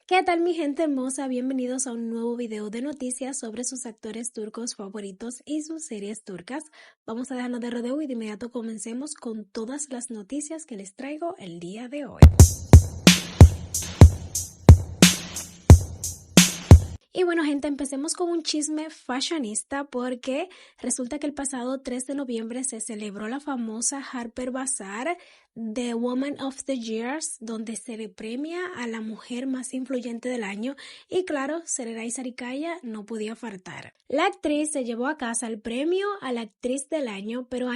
¿Qué tal mi gente hermosa? Bienvenidos a un nuevo video de noticias sobre sus actores turcos favoritos y sus series turcas. Vamos a dejarnos de rodeo y de inmediato comencemos con todas las noticias que les traigo el día de hoy. Y bueno gente, empecemos con un chisme fashionista porque resulta que el pasado 3 de noviembre se celebró la famosa Harper Bazaar The Woman of the Years, donde se le premia a la mujer más influyente del año y claro, Serenay Sarikaya no podía faltar. La actriz se llevó a casa el premio a la actriz del año, pero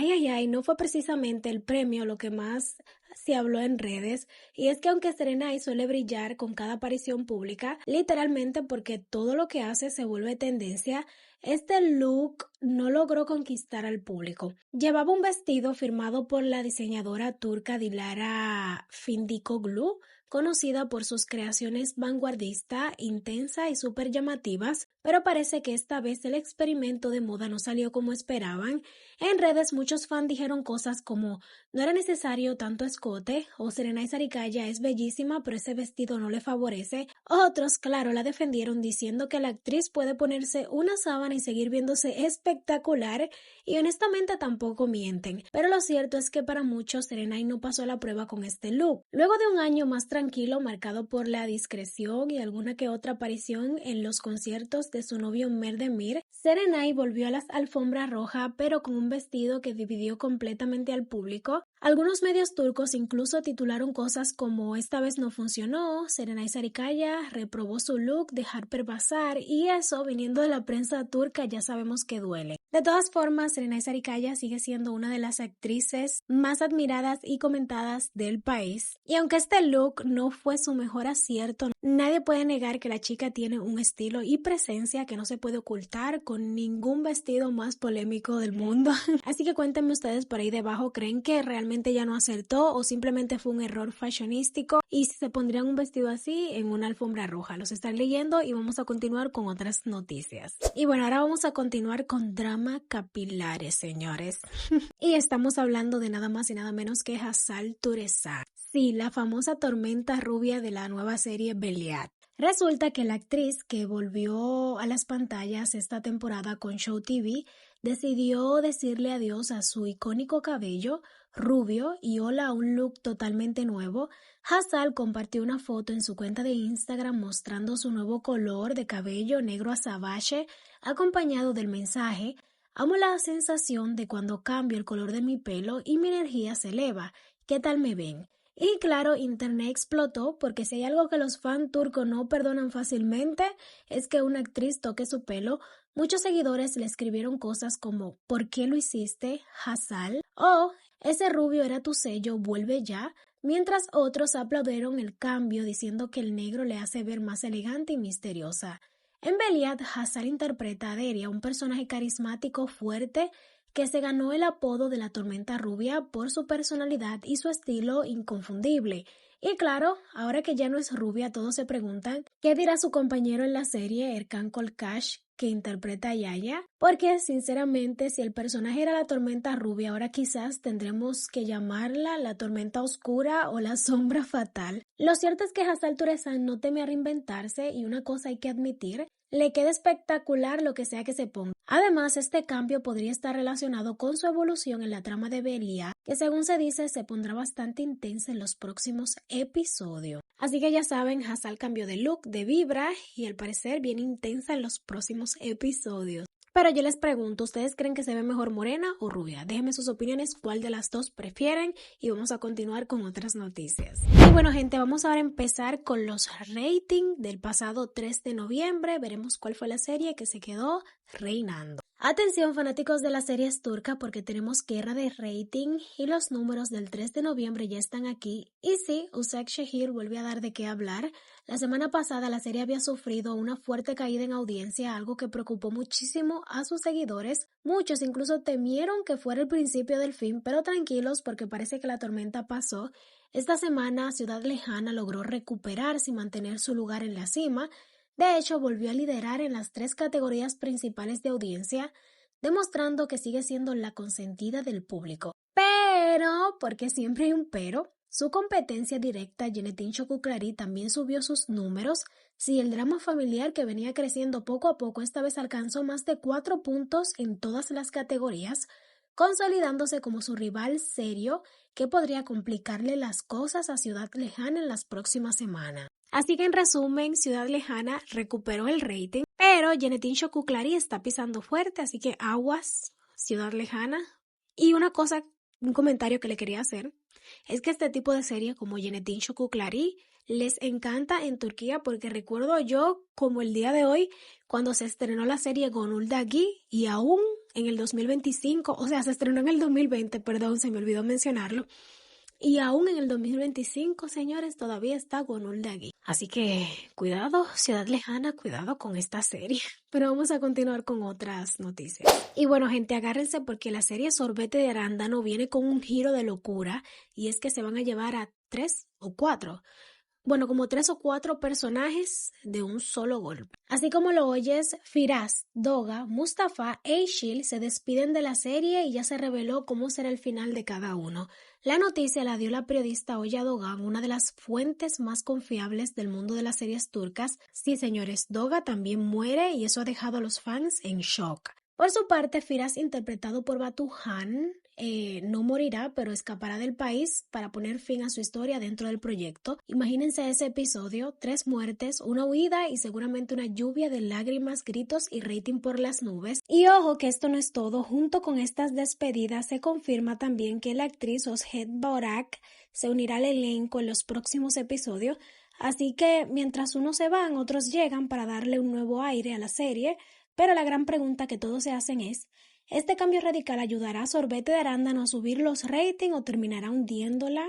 no fue precisamente el premio lo que más se habló en redes, y es que aunque Serenay suele brillar con cada aparición pública, literalmente porque todo lo que hace se vuelve tendencia, este look no logró conquistar al público. Llevaba un vestido firmado por la diseñadora turca Dilara Findikoglu, conocida por sus creaciones vanguardista, intensa y súper llamativas, pero parece que esta vez el experimento de moda no salió como esperaban. En redes muchos fans dijeron cosas como no era necesario tanto escote o Serenay Sarikaya es bellísima pero ese vestido no le favorece. Otros, claro, la defendieron diciendo que la actriz puede ponerse una sábana y seguir viéndose espectacular y honestamente tampoco mienten. Pero lo cierto es que para muchos Serenay no pasó la prueba con este look. Luego de un año más tranquilo marcado por la discreción y alguna que otra aparición en los conciertos de su novio Merdemir, Serenay volvió a las alfombras rojas pero con un vestido que dividió completamente al público. Algunos medios turcos incluso titularon cosas como esta vez no funcionó, Serenay Sarikaya reprobó su look de Harper Bazaar y eso viniendo de la prensa turca ya sabemos que duele. De todas formas, Serenay Sarikaya sigue siendo una de las actrices más admiradas y comentadas del país. Y aunque este look no fue su mejor acierto, nadie puede negar que la chica tiene un estilo y presencia que no se puede ocultar con ningún vestido más polémico del mundo. Así que cuéntenme ustedes por ahí debajo, ¿creen que realmente ya no acertó o simplemente fue un error fashionístico? Y si se pondrían un vestido así en una alfombra roja. Los están leyendo y vamos a continuar con otras noticias. Y bueno, ahora vamos a continuar con drama capilares, señores. Y estamos hablando de nada más y nada menos que Hazal Tureza. Sí, la famosa tormenta rubia de la nueva serie Beliat. Resulta que la actriz que volvió a las pantallas esta temporada con Show TV decidió decirle adiós a su icónico cabello rubio y hola a un look totalmente nuevo. Hazal compartió una foto en su cuenta de Instagram mostrando su nuevo color de cabello negro azabache, acompañado del mensaje: amo la sensación de cuando cambio el color de mi pelo y mi energía se eleva. ¿Qué tal me ven? Y claro, internet explotó porque si hay algo que los fans turcos no perdonan fácilmente es que una actriz toque su pelo. Muchos seguidores le escribieron cosas como ¿por qué lo hiciste, Hazal? O ese rubio era tu sello, vuelve ya. Mientras otros aplaudieron el cambio diciendo que el negro le hace ver más elegante y misteriosa. En Beliat, Hazal interpreta a Deria, un personaje carismático fuerte que se ganó el apodo de la tormenta rubia por su personalidad y su estilo inconfundible. Y claro, ahora que ya no es rubia, todos se preguntan ¿qué dirá su compañero en la serie, Erkan Kolkash, que interpreta a Yaya? Porque sinceramente, si el personaje era la tormenta rubia, ahora quizás tendremos que llamarla la tormenta oscura o la sombra fatal. Lo cierto es que Hazal Turezan no teme a reinventarse y una cosa hay que admitir, le queda espectacular lo que sea que se ponga. Además, este cambio podría estar relacionado con su evolución en la trama de Belia, que según se dice se pondrá bastante intensa en los próximos episodios. Así que ya saben, Hazal cambió de look, de vibra y al parecer bien intensa en los próximos episodios. Pero yo les pregunto, ¿ustedes creen que se ve mejor morena o rubia? Déjenme sus opiniones, cuál de las dos prefieren y vamos a continuar con otras noticias. Y bueno gente, vamos ahora a empezar con los ratings del pasado 3 de noviembre. Veremos cuál fue la serie que se quedó reinando. Atención fanáticos de las series turcas porque tenemos guerra de rating y los números del 3 de noviembre ya están aquí. Y sí, Usak Shehir vuelve a dar de qué hablar. La semana pasada la serie había sufrido una fuerte caída en audiencia, algo que preocupó muchísimo a sus seguidores. Muchos incluso temieron que fuera el principio del fin, pero tranquilos porque parece que la tormenta pasó. Esta semana Ciudad Lejana logró recuperarse y mantener su lugar en la cima. De hecho, volvió a liderar en las 3 categorías principales de audiencia, demostrando que sigue siendo la consentida del público. Pero, porque siempre hay un pero, Su competencia directa, Genetin Chokuklari, también subió sus números. Sí, el drama familiar que venía creciendo poco a poco esta vez alcanzó más de 4 puntos en todas las categorías, consolidándose como su rival serio que podría complicarle las cosas a Ciudad Lejana en las próximas semanas. Así que en resumen, Ciudad Lejana recuperó el rating, pero Genetin Chokuklari está pisando fuerte, así que aguas, Ciudad Lejana. Y un comentario que le quería hacer, es que este tipo de serie como Genetin Chokuklari les encanta en Turquía porque recuerdo yo como el día de hoy cuando se estrenó la serie Gönül Dagi y aún en el 2025, o sea, se estrenó en el 2020, perdón, se me olvidó mencionarlo, y aún en el 2025, señores, todavía está Gönül Dagi. Así que cuidado, Ciudad Lejana, cuidado con esta serie. Pero vamos a continuar con otras noticias. Y bueno, gente, agárrense porque la serie Sorbete de Arándano viene con un giro de locura y es que se van a llevar a 3 o 4. Bueno, como 3 o 4 personajes de un solo golpe. Así como lo oyes, Firas, Doga, Mustafa e Ishil se despiden de la serie y ya se reveló cómo será el final de cada uno. La noticia la dio la periodista Oya Dogan, una de las fuentes más confiables del mundo de las series turcas. Sí, señores, Doga también muere y eso ha dejado a los fans en shock. Por su parte, Firas, interpretado por Batuhan, no morirá, pero escapará del país para poner fin a su historia dentro del proyecto. Imagínense ese episodio, 3 muertes, una huida y seguramente una lluvia de lágrimas, gritos y rating por las nubes. Y ojo que esto no es todo, junto con estas despedidas se confirma también que la actriz Özge Borak se unirá al elenco en los próximos episodios, así que mientras unos se van, otros llegan para darle un nuevo aire a la serie, pero la gran pregunta que todos se hacen es, ¿este cambio radical ayudará a Sorbete de Arándano a subir los ratings o terminará hundiéndola?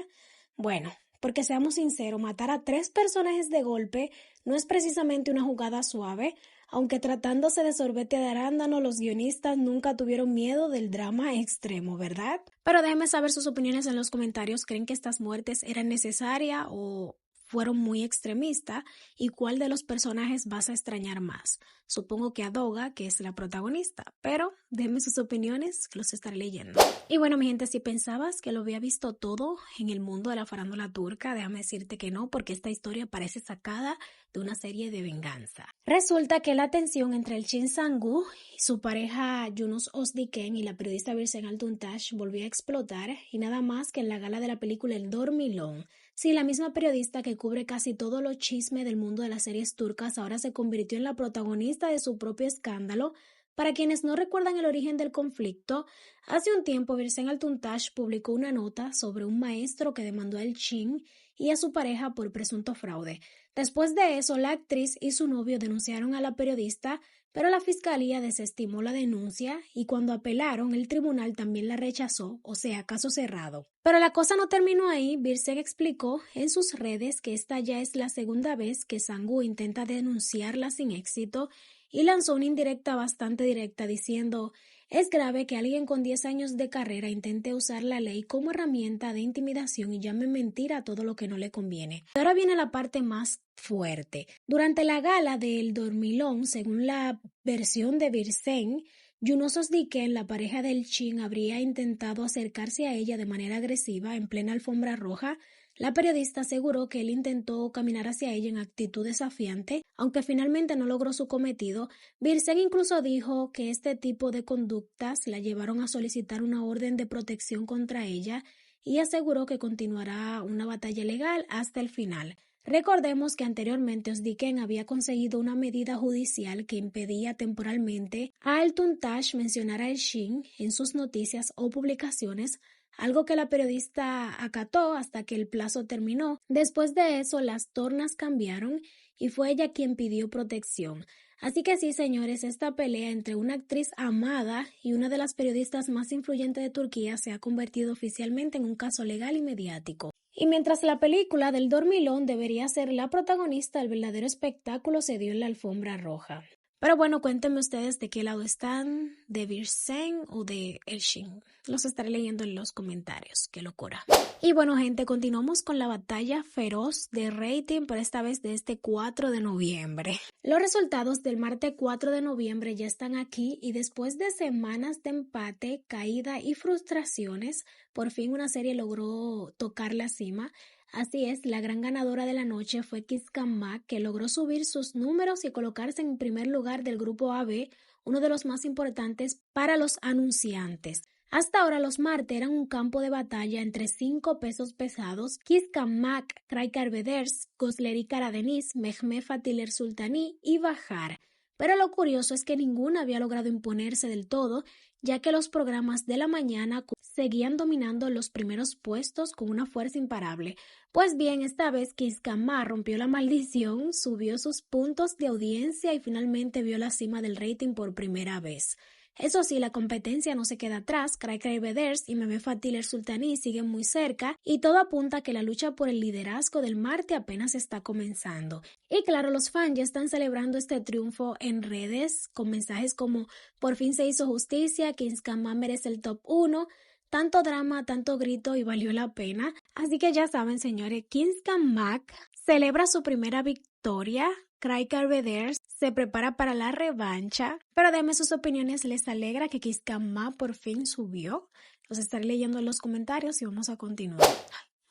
Bueno, porque seamos sinceros, matar a 3 personajes de golpe no es precisamente una jugada suave, aunque tratándose de Sorbete de Arándano, los guionistas nunca tuvieron miedo del drama extremo, ¿verdad? Pero déjenme saber sus opiniones en los comentarios. ¿Creen que estas muertes eran necesarias o fueron muy extremistas? ¿Y cuál de los personajes vas a extrañar más? Supongo que a Doga, que es la protagonista, pero déjenme sus opiniones, que los estaré leyendo. Y bueno, mi gente, si pensabas que lo había visto todo en el mundo de la farándula turca, déjame decirte que no, porque esta historia parece sacada de una serie de venganza. Resulta que la tensión entre el Chin Sang-gu y su pareja Yunus Özdiken y la periodista Birsen Altuntaş volvió a explotar, y nada más que en la gala de la película El Dormilón. Sí, la misma periodista que cubre casi todo lo chisme del mundo de las series turcas ahora se convirtió en la protagonista de su propio escándalo. Para quienes no recuerdan el origen del conflicto, hace un tiempo Birsen Altuntaş publicó una nota sobre un maestro que demandó al Chin y a su pareja por presunto fraude. Después de eso, la actriz y su novio denunciaron a la periodista, pero la fiscalía desestimó la denuncia y cuando apelaron, el tribunal también la rechazó, o sea, caso cerrado. Pero la cosa no terminó ahí. Birsen explicó en sus redes que esta ya es la segunda vez que Sang-gu intenta denunciarla sin éxito y lanzó una indirecta bastante directa diciendo: es grave que alguien con 10 años de carrera intente usar la ley como herramienta de intimidación y llame mentira a todo lo que no le conviene. Y ahora viene la parte más fuerte. Durante la gala del Dormilón, según la versión de Birsen, Yunus Özdiken, la pareja del Chin, habría intentado acercarse a ella de manera agresiva en plena alfombra roja. La periodista aseguró que él intentó caminar hacia ella en actitud desafiante, aunque finalmente no logró su cometido. Birsen incluso dijo que este tipo de conductas la llevaron a solicitar una orden de protección contra ella y aseguró que continuará una batalla legal hasta el final. Recordemos que anteriormente Özdiken había conseguido una medida judicial que impedía temporalmente a Altuntaş mencionar al Chin en sus noticias o publicaciones, algo que la periodista acató hasta que el plazo terminó. Después de eso, las tornas cambiaron y fue ella quien pidió protección. Así que sí, señores, esta pelea entre una actriz amada y una de las periodistas más influyentes de Turquía se ha convertido oficialmente en un caso legal y mediático. Y mientras la película del Dormilón debería ser la protagonista, el verdadero espectáculo se dio en la alfombra roja. Pero bueno, cuéntenme ustedes de qué lado están, de Virsen o de Elshin. Los estaré leyendo en los comentarios. ¡Qué locura! Y bueno, gente, continuamos con la batalla feroz de rating, pero esta vez de este 4 de noviembre. Los resultados del martes 4 de noviembre ya están aquí y después de semanas de empate, caída y frustraciones, por fin una serie logró tocar la cima. Así es, la gran ganadora de la noche fue Kiss Can Mac, que logró subir sus números y colocarse en primer lugar del grupo AB, uno de los más importantes para los anunciantes. Hasta ahora los martes eran un campo de batalla entre 5 pesos pesados, Kiss Can Mac, Craig Carveders, Gosleri Karadenis, Mehmet Fatiler Sultani y Bajar. Pero lo curioso es que ninguna había logrado imponerse del todo, ya que los programas de la mañana seguían dominando los primeros puestos con una fuerza imparable. Pues bien, esta vez Kiss Can Mac rompió la maldición, subió sus puntos de audiencia y finalmente vio la cima del rating por primera vez. Eso sí, la competencia no se queda atrás, Craig Carveders y Mehmet Fatiler Sultani siguen muy cerca y todo apunta a que la lucha por el liderazgo del Marte apenas está comenzando. Y claro, los fans ya están celebrando este triunfo en redes con mensajes como por fin se hizo justicia, Kiss Can Mac merece el top 1, tanto drama, tanto grito y valió la pena. Así que ya saben, señores, Kiss Can Mac celebra su primera victoria. Craig Carveders se prepara para la revancha, pero déjenme sus opiniones, ¿les alegra que Kiss Can Mac por fin subió? Los estaré leyendo en los comentarios y vamos a continuar.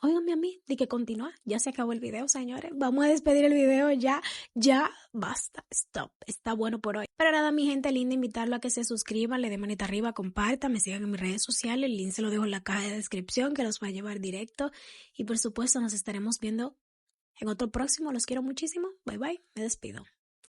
Óiganme a mí, di que continúa, ya se acabó el video, señores, vamos a despedir el video ya, basta, stop, está bueno por hoy. Pero nada, mi gente linda, invitarlo a que se suscriban, le den manita arriba, compartan, me sigan en mis redes sociales, el link se lo dejo en la caja de descripción que los va a llevar directo y por supuesto nos estaremos viendo en otro próximo. Los quiero muchísimo, bye bye, me despido.